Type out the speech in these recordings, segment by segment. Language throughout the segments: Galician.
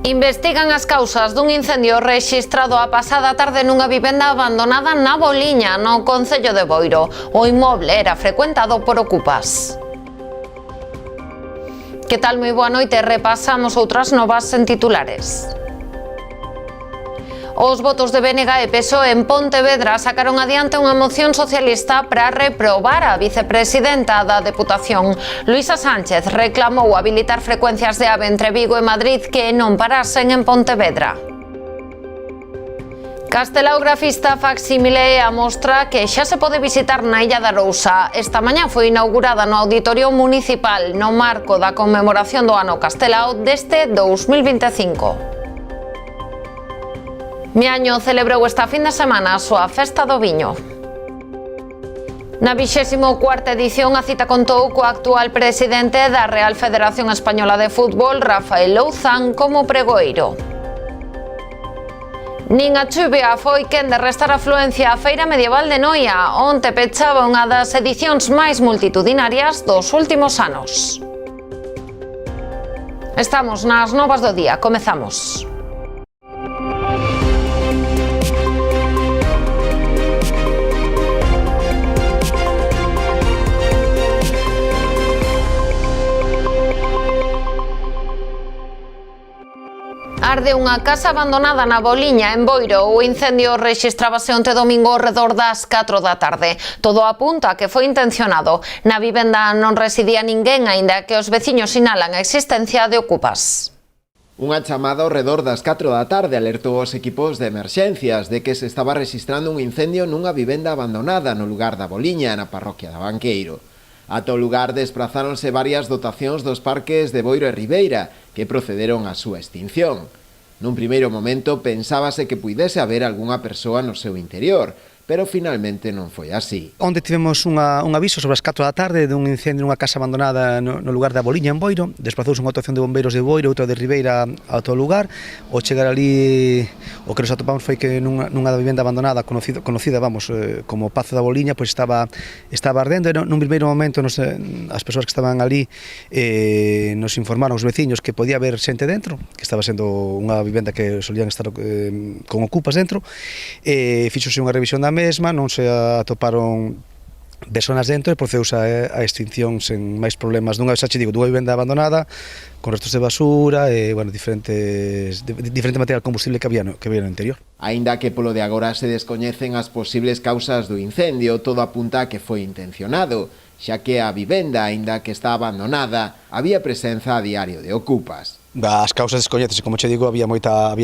Investigan as causas dun incendio rexistrado a pasada tarde nunha vivenda abandonada na Boliña, no concello de Boiro. O inmoble era frecuentado por ocupas. Que tal? Moi boa noite. Repasamos outras novas en titulares. Os votos de BNG e PSOE en Pontevedra sacaron adiante unha moción socialista para reprobar a vicepresidenta da Deputación. Luisa Sánchez reclamou habilitar frecuencias de AVE entre Vigo e Madrid que non parasen en Pontevedra. Castelao Grafista facsímile a mostra que xa se pode visitar na Illa da Arousa. Esta mañá foi inaugurada no Auditorio Municipal no marco da conmemoración do ano Castelao deste 2025. Miaño celebrou esta fin de semana a súa festa do viño. Na 24ª edición a cita contou co actual presidente da Real Federación Española de Fútbol, Rafael Louzán, como pregoeiro. Nin a chuvia foi quen de restar afluencia á Feira Medieval de Noia, onte pechaba unha das edicións máis multitudinarias dos últimos anos. Estamos nas novas do día, comezamos. Arde unha casa abandonada na Boliña, en Boiro. O incendio rexistrábase onte domingo ao redor das 4 da tarde. Todo apunta a que foi intencionado. Na vivenda non residía ninguén, aínda que os veciños sinalan a existencia de ocupas. Unha chamada ao redor das 4 da tarde alertou os equipos de emerxencias de que se estaba registrando un incendio nunha vivenda abandonada no lugar da Boliña, na parroquia da Banqueiro. Ata o lugar desprazáronse varias dotacións dos parques de Boiro e Ribeira, que procederon á súa extinción. Nun primeiro momento pensábase que puidese haber algunha persoa no seu interior, pero finalmente non foi así. Onde tivemos un aviso sobre as 4 da tarde dun incendio nunha casa abandonada no lugar da Boliña, en Boiro. Desplazouse unha actuación de bombeiros de Boiro, outra de Ribeira ao todo lugar. Ao chegar ali, o que nos atopamos foi que nunha vivenda abandonada conocida como Pazo da Boliña, pois estaba ardendo. E nun primeiro momento as persoas que estaban ali nos informaron os veciños que podía haber xente dentro, que estaba sendo unha vivenda que solían estar con ocupas dentro. Fixose unha revisión da mesma, non se atoparon personas dentro e procedeuse a extinción sen máis problemas dunha vivenda abandonada con restos de basura e diferente material combustible que había no interior. Aínda que polo de agora se descoñecen as posibles causas do incendio, todo apunta a que foi intencionado, xa que a vivenda, aínda que está abandonada, había presenza a diario de ocupas. As causas descoñecese, como che digo, había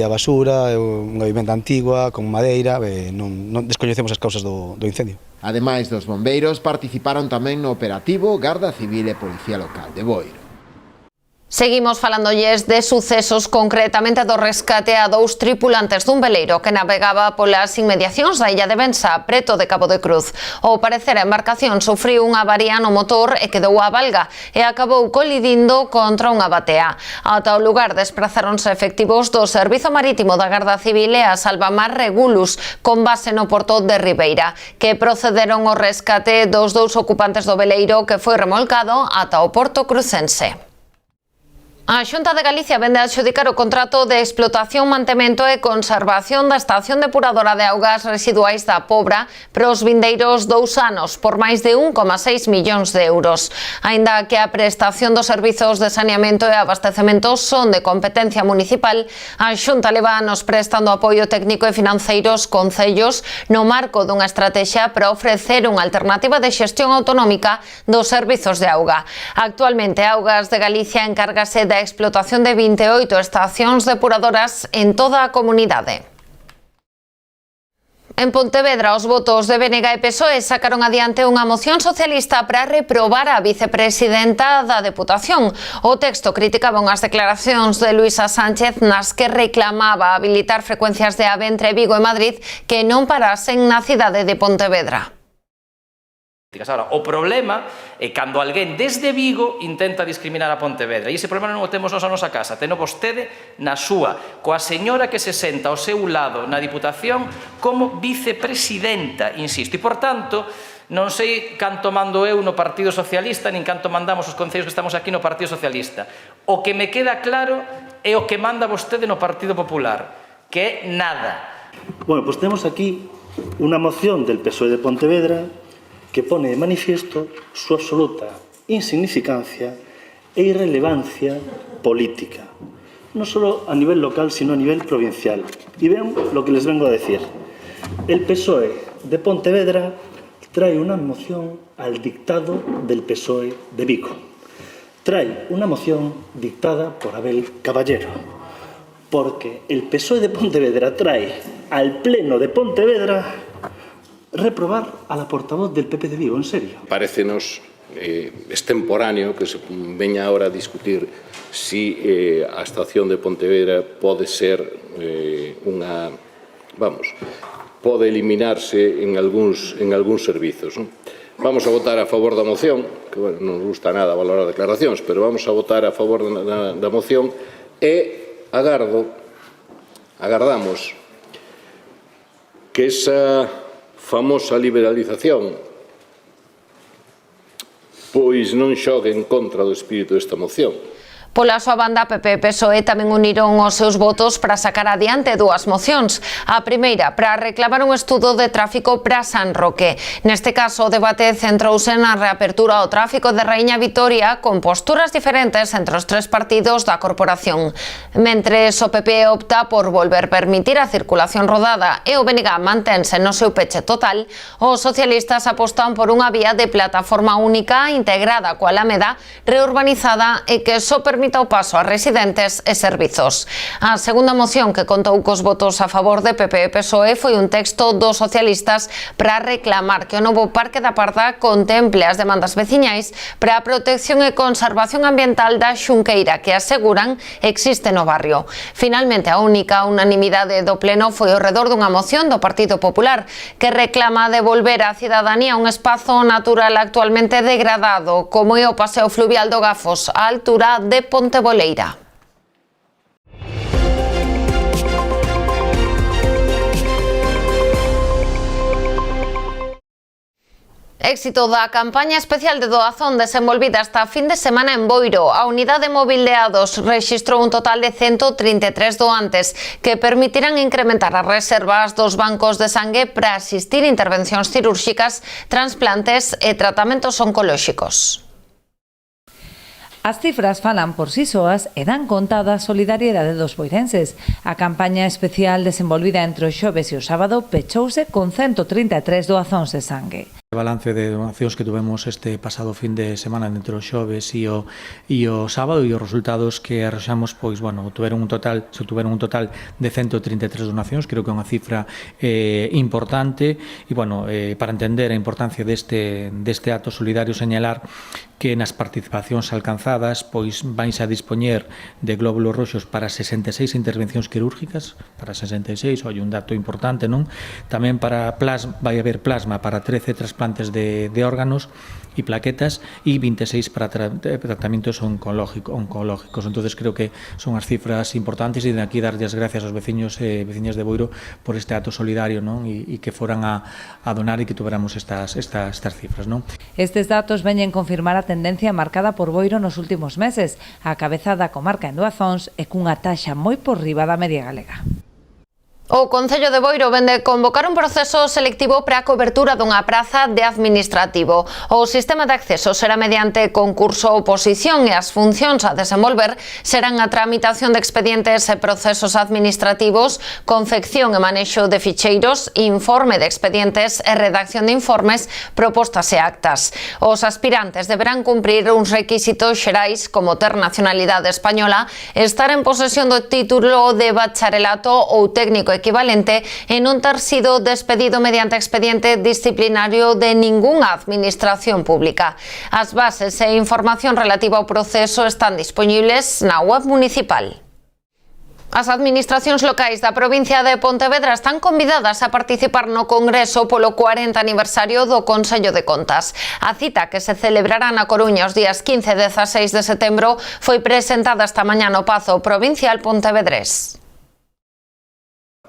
basura, unha vivenda antigua, con madeira, non descoñecemos as causas do incendio. Ademais dos bombeiros, participaron tamén no operativo Garda Civil e Policía Local de Boiro. Seguimos falándolles de sucesos, concretamente do rescate a 2 tripulantes dun veleiro que navegaba polas inmediacións da illa de Bensa, preto de Cabo de Cruz. Ao parecer, a embarcación sufriu unha avaría no motor e quedou á valga e acabou colidindo contra unha batea. Ata o lugar desprazáronse efectivos do Servizo Marítimo da Garda Civil e a Salvamar Regulus, con base no porto de Ribeira, que procederon ao rescate dos 2 ocupantes do veleiro que foi remolcado ata o porto crucense. A Xunta de Galicia vende a adxudicar o contrato de explotación, mantemento e conservación da estación depuradora de augas residuais da Pobra para os vindeiros 2 anos por máis de 1,6 millóns de euros. Aínda que a prestación dos servizos de saneamento e abastecemento son de competencia municipal, a Xunta leva anos prestando apoio técnico e financeiro aos concellos no marco dunha estrategia para ofrecer unha alternativa de xestión autonómica dos servizos de auga. Actualmente, Augas de Galicia encárgase da explotación de 28 estacións depuradoras en toda a comunidade. En Pontevedra, os votos de BNG e PSOE sacaron adiante unha moción socialista para reprobar a vicepresidenta da Deputación. O texto criticaba unhas declaracións de Luisa Sánchez nas que reclamaba habilitar frecuencias de AVE entre Vigo e Madrid que non parasen na cidade de Pontevedra. Ahora, o problema é cando alguén desde Vigo intenta discriminar a Pontevedra, e ese problema non o temos nos a nosa casa, teno vostede na súa, coa señora que se senta ao seu lado na Diputación como vicepresidenta, insisto, e por tanto non sei canto mando eu no Partido Socialista nin canto mandamos os concellos que estamos aquí no Partido Socialista. O que me queda claro e o que manda vostede no Partido Popular, que é nada. Bueno, pues tenemos aquí una moción del PSOE de Pontevedra que pone de manifiesto su absoluta insignificancia e irrelevancia política, no solo a nivel local, sino a nivel provincial. Y vean lo que les vengo a decir. El PSOE de Pontevedra trae una moción al dictado del PSOE de Vigo. Trae una moción dictada por Abel Caballero, porque el PSOE de Pontevedra trae al Pleno de Pontevedra reprobar a la portavoz del PP de Vigo, en serio. Parécenos extemporáneo que se veña ahora a discutir si a estación de Pontevedra pode ser unha, pode eliminarse en algúns servizos. Vamos a votar a favor da moción, que non nos gusta nada valorar declaracións, pero vamos a votar a favor da moción e agardamos que esa famosa liberalización pois non xogue en contra do espírito desta moción. Pola súa banda, PP e PSOE tamén uniron os seus votos para sacar adiante dúas mocións. A primeira, para reclamar un estudo de tráfico para San Roque. Neste caso, o debate centrouse na reapertura ao tráfico de Raíña Vitoria con posturas diferentes entre os tres partidos da corporación. Mentres o PP opta por volver permitir a circulación rodada e o BNG mantense no seu peche total, os socialistas apostan por unha vía de plataforma única integrada coa Alameda reurbanizada e que só permita o paso a residentes e servizos. A segunda moción que contou cos votos a favor de PP e PSOE foi un texto dos socialistas para reclamar que o novo Parque da Parda contemple as demandas veciñais para a protección e conservación ambiental da xunqueira que aseguran existe no barrio. Finalmente, a única unanimidade do Pleno foi ao redor dunha moción do Partido Popular que reclama devolver á cidadanía un espazo natural actualmente degradado como é o paseo fluvial do Gafos á altura de Ponteboleira. Éxito da campaña especial de doazón desenvolvida esta fin de semana en Boiro. A unidade móvil de A2 rexistrou un total de 133 doantes que permitirán incrementar as reservas dos bancos de sangue para asistir a intervencións cirúrxicas, transplantes e tratamentos oncolóxicos. As cifras falan por sí soas e dan conta da solidariedade dos boirenses. A campaña especial desenvolvida entre o xoves e o sábado pechouse con 133 doazóns de sangue. O balance de donacións que tuvemos este pasado fin de semana entre o xoves e o sábado e os resultados que arroxamos, pois, obtuveron un total de 133 donacións, creo que é unha cifra importante e, para entender a importancia deste acto solidario, señalar que nas participacións alcanzadas, pois, vainse a dispoñer de glóbulos roxos para 66 intervencións quirúrgicas, para 66, un dato importante, non? Tamén vai haber plasma para 13 trasplantes de órganos e plaquetas e 26 para tratamientos oncológicos. Entonces creo que son as cifras importantes e de aquí dar as gracias aos veciños e veciñas de Boiro por este acto solidario, non? E que foran a donar e que tuveramos estas cifras, non? Estes datos veñen confirmar a tendencia marcada por Boiro nos últimos meses, a cabeza da comarca en doazóns e cunha taxa moi por riba da media galega. O Concello de Boiro vende convocar un proceso selectivo para a cobertura dunha praza de administrativo. O sistema de acceso será mediante concurso ou oposición e as funcións a desenvolver serán a tramitación de expedientes e procesos administrativos, confección e manexo de ficheiros, informe de expedientes e redacción de informes, propostas e actas. Os aspirantes deberán cumprir uns requisitos xerais como ter nacionalidade española, estar en posesión do título de bacharelato ou técnico equivalente e non ter sido despedido mediante expediente disciplinario de ningunha administración pública. As bases e información relativa ao proceso están disponibles na web municipal. As administracións locais da provincia de Pontevedra están convidadas a participar no Congreso polo 40 aniversario do Consello de Contas. A cita, que se celebrará na Coruña os días 15 e 16 de setembro, foi presentada esta mañá no Pazo Provincial Pontevedrés.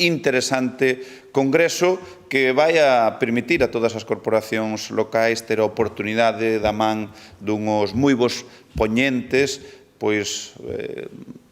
Interesante congreso que vai a permitir a todas as corporacións locais ter a oportunidade da man dunhos moi bons poñentes, pois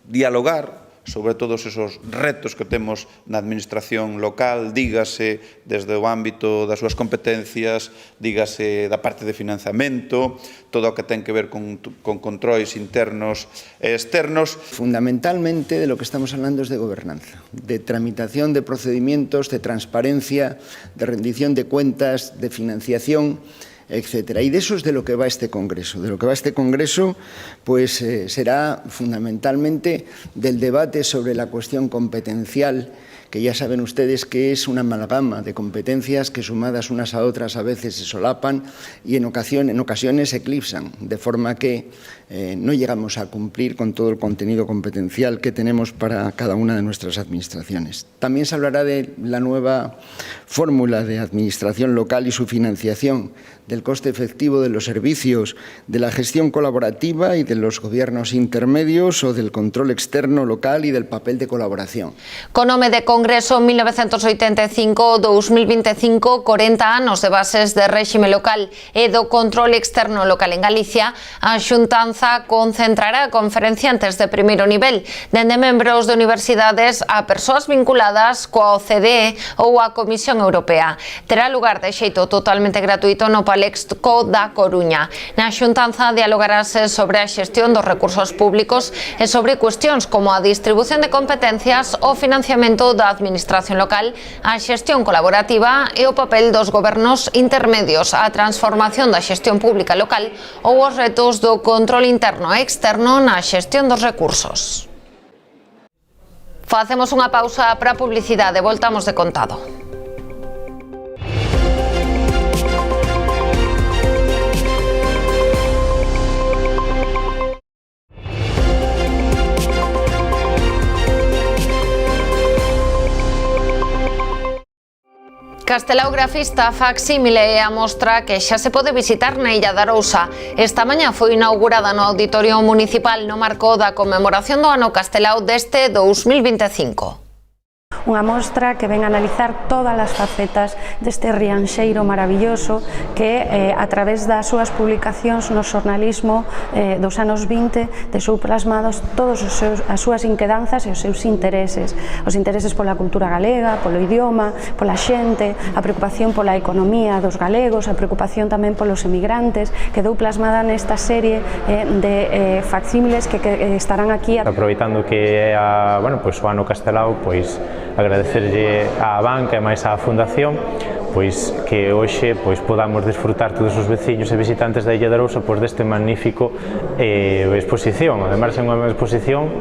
dialogar sobre todos esos retos que temos na administración local, dígase desde o ámbito das súas competencias, dígase da parte de financiamento, todo o que ten que ver con controis internos e externos. Fundamentalmente de lo que estamos hablando es de gobernanza, de tramitación de procedimientos, de transparencia, de rendición de cuentas, de financiación, etcétera. Y de eso es de lo que va este Congreso. De lo que va este Congreso, pues será fundamentalmente del debate sobre la cuestión competencial, que ya saben ustedes que es una amalgama de competencias que sumadas unas a otras a veces se solapan y en ocasiones eclipsan, de forma que no llegamos a cumplir con todo el contenido competencial que tenemos para cada una de nuestras administraciones. También se hablará de la nueva fórmula de administración local y su financiación, del coste efectivo de los servicios, de la gestión colaborativa y de los gobiernos intermedios o del control externo local y del papel de colaboración. Con nome de Congreso 1985-2025, 40 anos de bases de réxime local e do control externo local en Galicia, a Xuntanza concentrará conferenciantes de primeiro nivel, dende membros de universidades a persoas vinculadas coa OCDE ou a Comisión Europea. Terá lugar de xeito totalmente gratuito no Palexco da Coruña. Na Xuntanza dialogarase sobre a xestión dos recursos públicos e sobre cuestións como a distribución de competencias, o financiamento da administración local, a xestión colaborativa e o papel dos gobernos intermedios, a transformación da xestión pública local ou os retos do control interno e externo na xestión dos recursos. Facemos unha pausa para a publicidade, voltamos de contado. Castelao Grafista facsímile é a mostra que xa se pode visitar na Illa de Arousa. Esta mañá foi inaugurada no Auditorio Municipal no marco da conmemoración do ano Castelao deste 2025. Unha mostra que ven a analizar todas as facetas deste rianxeiro maravilloso que a través das súas publicacións no xornalismo dos anos 20 deixou plasmados todas as súas inquedanzas e os seus intereses pola cultura galega, polo idioma, pola xente, a preocupación pola economía dos galegos, a preocupación tamén polos emigrantes, quedou plasmada nesta serie de facsímiles que estarán aquí. Aproveitando que é o ano Castelao, pois agradecerlle á banca e máis á Fundación pois que hoxe podamos desfrutar todos os veciños e visitantes da Illa de Arousa deste magnífico exposición. Ademais é unha exposición.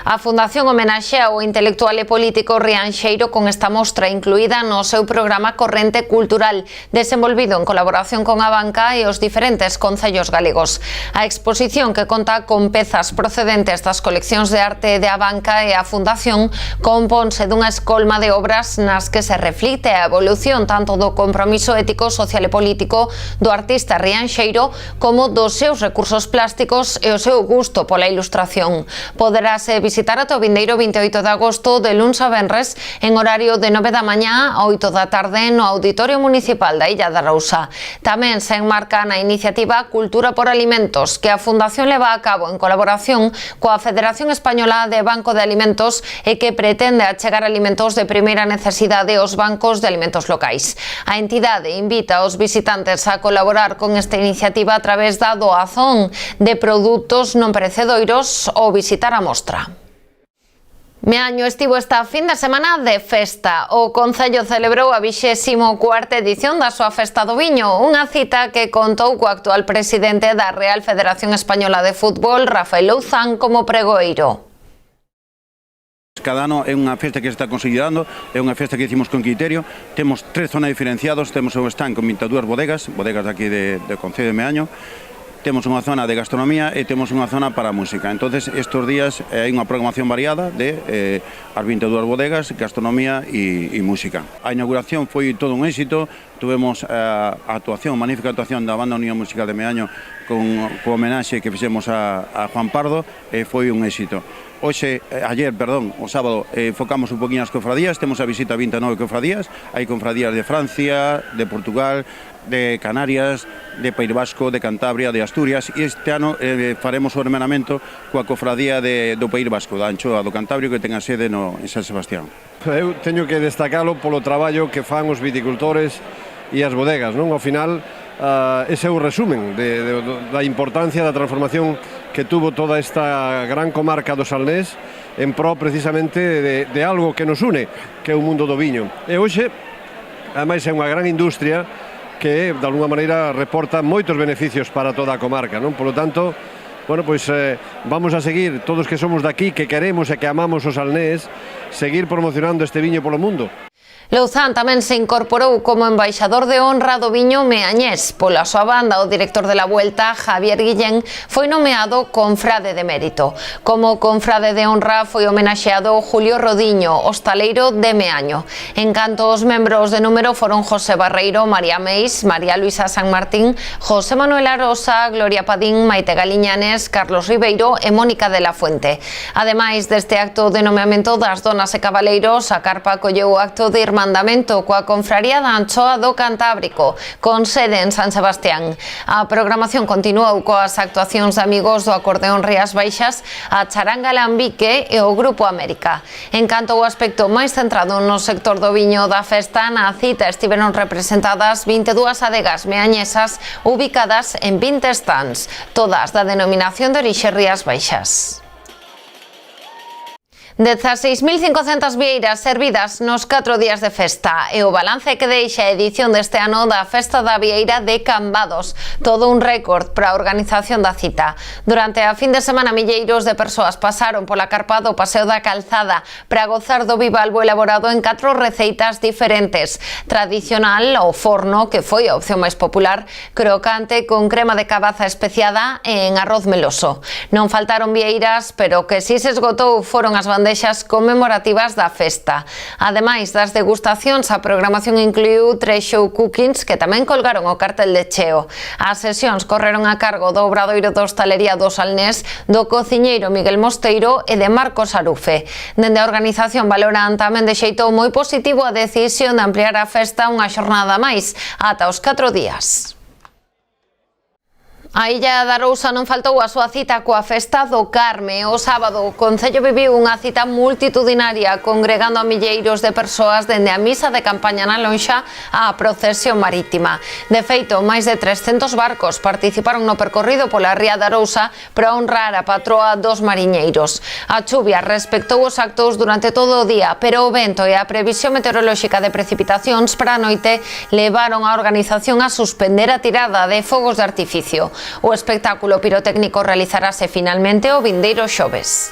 A Fundación homenaxea o intelectual e político rianxeiro con esta mostra incluída no seu programa Corrente Cultural, desenvolvido en colaboración con a banca e os diferentes concellos galegos. A exposición, que conta con pezas procedentes das coleccións de arte de a banca e a Fundación, compónse dunha escolma de obras nas que se reflicte a evolución tanto do compromiso ético, social e político do artista rianxeiro como dos seus recursos plásticos e o seu gusto pola ilustración. Poderase visitar ata o vindeiro 28 de agosto de luns a venres en horario de 9 da mañá a 8 da tarde no Auditorio Municipal da Illa de Arousa. Tamén se enmarca na iniciativa Cultura por Alimentos, que a Fundación leva a cabo en colaboración coa Federación Española de Banco de Alimentos e que pretende achegar alimentos de primeira necesidade aos bancos de alimentos locais. A entidade invita aos visitantes a colaborar con esta iniciativa a través da doazón de produtos non perecedoiros ou visitar a mostra. Meaño estivo esta fin de semana de festa. O Concello celebrou a 24ª edición da súa Festa do Viño, unha cita que contou co actual presidente da Real Federación Española de Fútbol, Rafael Louzán, como pregoeiro. Cada ano é unha festa que se está consolidando, é unha festa que hicimos con criterio. Temos 3 zonas diferenciados, temos un stand con 22 bodegas daqui de Concello de Meaño. Temos unha zona de gastronomía e temos unha zona para a música. Entonces, estes días hai unha programación variada de as 22 bodegas, gastronomía e música. A inauguración foi todo un éxito. Tuvemos a magnífica actuación da Banda Unión Musical de Meaño con homenaxe que fixemos a Juan Pardo e foi un éxito. o sábado, enfocamos un poquinho as cofradías, temos a visita a 29 cofradías, hai cofradías de Francia, de Portugal, de Canarias, de País Vasco, de Cantabria, de Asturias, e este ano faremos o hermanamento coa cofradía do País Vasco, da Anchoa do Cantabrio, que ten a sede en San Sebastián. Eu teño que destacalo polo traballo que fan os viticultores e as bodegas, non? Ao final, ese é o resumen da importancia da transformación que tuvo toda esta gran comarca do Salnés en pro precisamente de algo que nos une, que é o mundo do viño. E hoxe, ademais, é unha gran industria que, de alguna maneira, reporta moitos beneficios para toda a comarca, non? Por lo tanto, bueno, pois vamos a seguir, todos que somos daqui, que queremos e que amamos o Salnés, seguir promocionando este viño polo mundo. Louzán tamén se incorporou como embaixador de honra do viño meañés. Pola súa banda, o director de la Vuelta, Javier Guillén, foi nomeado confrade de mérito. Como confrade de honra foi homenaxeado Julio Rodiño, hostaleiro de Meaño. En canto os membros de número foron José Barreiro, María Meis, María Luisa San Martín, José Manuel Arosa, Gloria Padín, Maite Galiñanes, Carlos Ribeiro e Mónica de la Fuente. Ademais deste acto de nomeamento das donas e cabaleiros, a carpa acolleu o acto de irmandamento coa confraría da Anchoa do Cantábrico, con sede en San Sebastián. A programación continuou coas actuacións de amigos do acordeón Rías Baixas, a charanga Lambique e o Grupo América. En canto ao aspecto máis centrado no sector do viño da festa, na cita estiveron representadas 22 adegas meañesas ubicadas en 20 stands, todas da denominación de orixe Rías Baixas. 16.500 vieiras servidas nos 4 días de festa e o balance que deixa a edición deste ano da Festa da Vieira de Cambados, todo un récord para a organización da cita. Durante a fin de semana, milleiros de persoas pasaron pola carpa do Paseo da Calzada para gozar do bivalvo elaborado en 4 receitas diferentes. Tradicional, o forno, que foi a opción máis popular, crocante con crema de cabaza especiada e en arroz meloso. Non faltaron vieiras, pero que si se esgotou foron as bandexas conmemorativas da festa. Ademais das degustacións, a programación incluiu 3 show cookings que tamén colgaron o cartel de cheo. As sesións correron a cargo do obradoiro da hostalería do Salnés, do cociñeiro Miguel Mosteiro e de Marcos Arufe. Dende a organización valoran tamén de xeito moi positivo a decisión de ampliar a festa unha xornada máis, ata os 4 días. A Illa da Arousa non faltou a súa cita coa Festa do Carme. O sábado, o Concello viviu unha cita multitudinaria congregando a milleiros de persoas dende a misa de campaña na lonxa á procesión marítima. De feito, máis de 300 barcos participaron no percorrido pola ría da Arousa para honrar a patroa dos mariñeiros. A chuvia respectou os actos durante todo o día, pero o vento e a previsión meteorolóxica de precipitacións para a noite levaron a organización a suspender a tirada de fogos de artificio. O espectáculo pirotécnico realizarase finalmente o vindeiro xoves.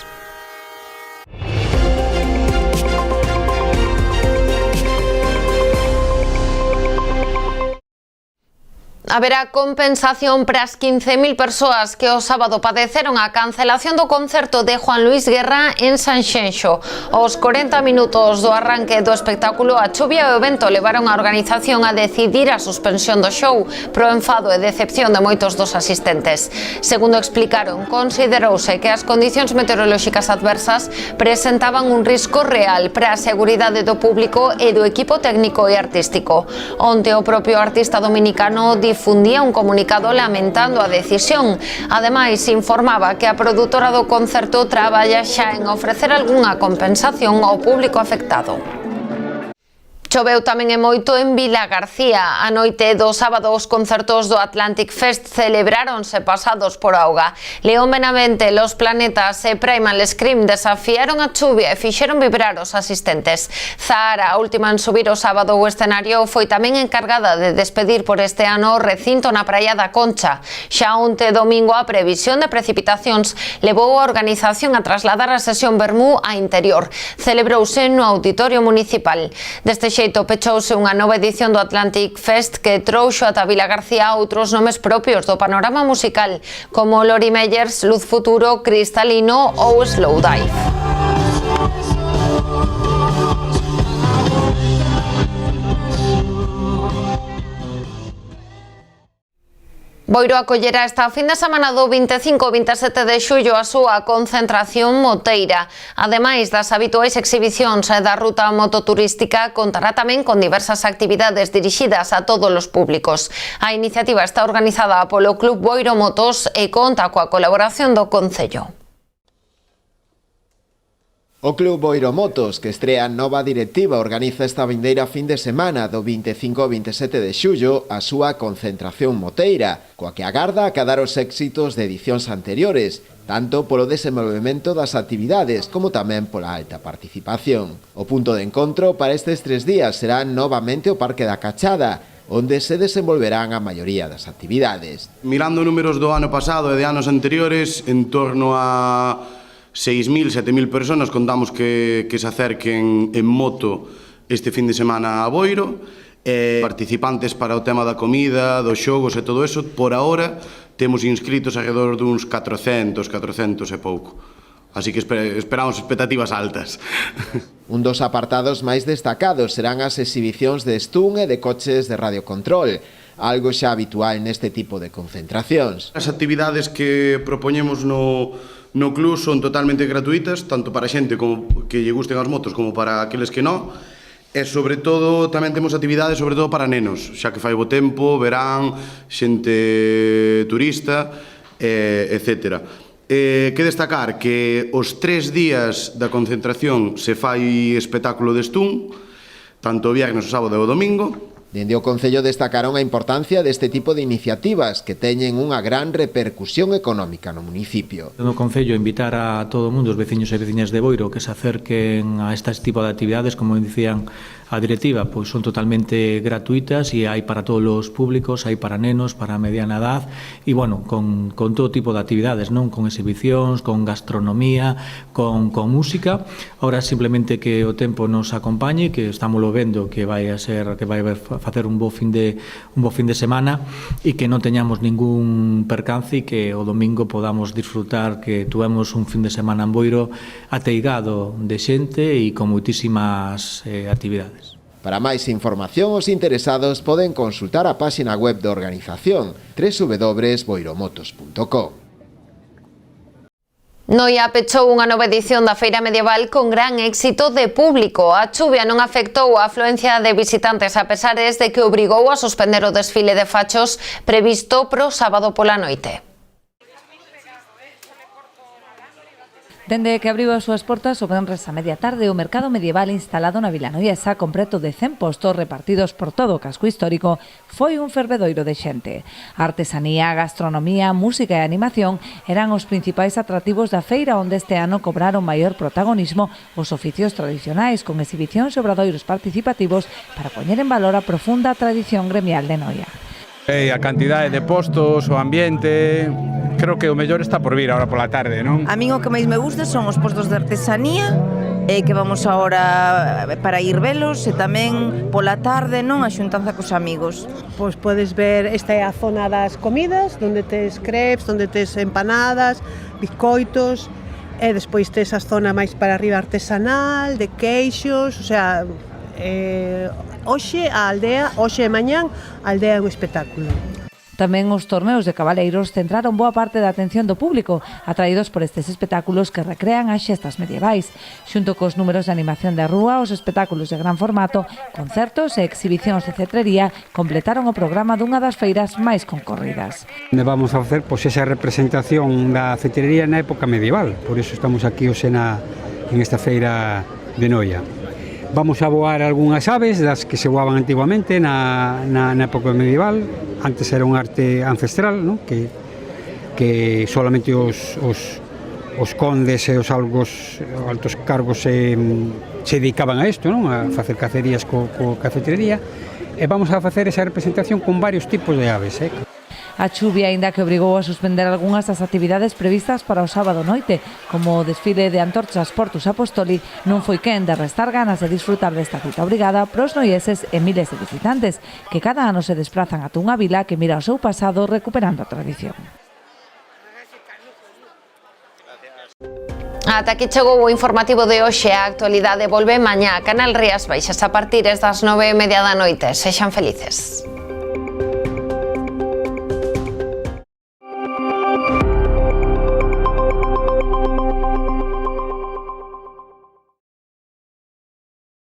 Haberá compensación para as 15.000 persoas que o sábado padeceron a cancelación do concerto de Juan Luis Guerra en Sanxenxo. Aos 40 minutos do arranque do espectáculo, a chuvia e o vento levaron a organización a decidir a suspensión do show pro enfado e decepción de moitos dos asistentes. Segundo explicaron, considerouse que as condicións meteorolóxicas adversas presentaban un risco real para a seguridade do público e do equipo técnico e artístico. Onte o propio artista dominicano difundía un comunicado lamentando a decisión. Ademais, informaba que a produtora do concerto traballa xa en ofrecer algunha compensación ao público afectado. Choveu tamén e moito en Vilagarcía. A noite do sábado os concertos do Atlantic Fest celebráronse pasados por auga. León Benavente, Los Planetas e Primal Scream desafiaron a chuvia e fixeron vibrar os asistentes. Zahara, a última en subir o sábado ao escenario, foi tamén encargada de despedir por este ano o recinto na Praia da Concha. Xa onte domingo a previsión de precipitacións levou a organización a trasladar a sesión vermú a interior. Celebrouse no Auditorio Municipal. Deste xeito pechouse unha nova edición do Atlantic Fest que trouxo ata Vilagarcía outros nomes propios do panorama musical, como Lori Meyers, Luz Futuro, Cristalino ou Slowdive. Boiro acollera esta fin de semana do 25 e 27 de xullo a súa concentración moteira. Ademais das habituais exhibicións da ruta mototurística, contará tamén con diversas actividades dirixidas a todos os públicos. A iniciativa está organizada polo Club Boiro Motos e conta coa colaboración do Concello. O Club Boiro Motos, que estrea nova directiva, organiza esta vindeira fin de semana do 25 e 27 de xullo a súa concentración moteira, coa que agarda acadar os éxitos de edicións anteriores, tanto polo desenvolvemento das actividades como tamén pola alta participación. O punto de encontro para estes 3 días será novamente o Parque da Cachada, onde se desenvolverán a maioría das actividades. Mirando números do ano pasado e de anos anteriores, en torno a 6.000, 7.000 personas contamos que se acerquen en moto este fin de semana a Boiro. Participantes para o tema da comida, dos xogos e todo eso, por ahora temos inscritos alrededor duns 400 e pouco. Así que esperamos expectativas altas. Un dos apartados máis destacados serán as exhibicións de stun e de coches de radiocontrol, algo xa habitual neste tipo de concentracións. As actividades que propoñemos no club son totalmente gratuitas, tanto para xente que lle gusten as motos como para aqueles que non. E sobre todo tamén temos actividades sobre todo para nenos, xa que fai bo tempo, verán, xente turista, etc. Que destacar que os 3 días da concentración se fai espectáculo de stun, tanto o viernes, o sábado e o domingo. Dende o Concello destacaron a importancia deste tipo de iniciativas que teñen unha gran repercusión económica no municipio. No Concello invitar a todo o mundo, os veciños e veciñas de Boiro, que se acerquen a este tipo de actividades, como dicían a directiva, pois son totalmente gratuitas e hai para todos os públicos, hai para nenos, para mediana edad e, bueno, con todo tipo de actividades, non? Con exhibicións, con gastronomía, con música. Ahora simplemente que o tempo nos acompañe, que estámoslo vendo que vai facer un bo fin de semana e que non teñamos ningún percance e que o domingo podamos disfrutar que tuvemos un fin de semana en Boiro ateigado de xente e con moitísimas actividades. Para máis información, os interesados poden consultar a páxina web da organización www.boiromotos.com. Noia pechou unha nova edición da Feira Medieval con gran éxito de público. A chuvia non afectou a afluencia de visitantes a pesares de que obrigou a suspender o desfile de fachos previsto pro sábado pola noite. Dende que abriu as súas portas o venres a media tarde, o mercado medieval instalado na Vila Noiesa con preto de 100 postos repartidos por todo o casco histórico foi un fervedoiro de xente. Artesanía, gastronomía, música e animación eran os principais atractivos da feira, onde este ano cobraron maior protagonismo os oficios tradicionais con exhibicións e obradoiros participativos para poñer en valor a profunda tradición gremial de Noia. A cantidade de postos, o ambiente, creo que o mellor está por vir agora pola tarde, non? A min o que máis me gusta son os postos de artesanía, que vamos agora para ir velos, e tamén pola tarde, non, a xuntanza cos amigos. Pois podes ver, esta é a zona das comidas, onde tes crepes, onde tes empanadas, bizcoitos, e despois tes a zona máis para arriba artesanal, de queixos, o sea, hoxe a aldea, hoxe e mañán, a aldea é un espectáculo. Tamén os torneos de cabaleiros centraron boa parte da atención do público, atraídos por estes espectáculos que recrean as xestas medievais. Xunto cos números de animación de rúa, os espectáculos de gran formato, concertos e exhibicións de cetrería completaron o programa dunha das feiras máis concorridas. Vamos a facer esa representación da cetrería na época medieval, por iso estamos aquí hoxe en esta feira de Noia. Vamos a voar algunhas aves das que se voaban antiguamente na época medieval. Antes era un arte ancestral, ¿no? que solamente os condes e os altos cargos se dedicaban a isto, ¿no? A facer cacerías co cafetería. E vamos a facer esa representación con varios tipos de aves. A chuvia aínda que obrigou a suspender algunhas das actividades previstas para o sábado noite, como o desfile de antorchas Portus Apostoli, non foi quen de restar ganas de disfrutar desta cita obrigada pros noieses e miles de visitantes, que cada ano se desplazan ata unha vila que mira o seu pasado recuperando a tradición. Ata aquí chegou o informativo de hoxe. A actualidade volve mañá a Canal Rías Baixas a partir das 9:30 da noite. Sexan felices.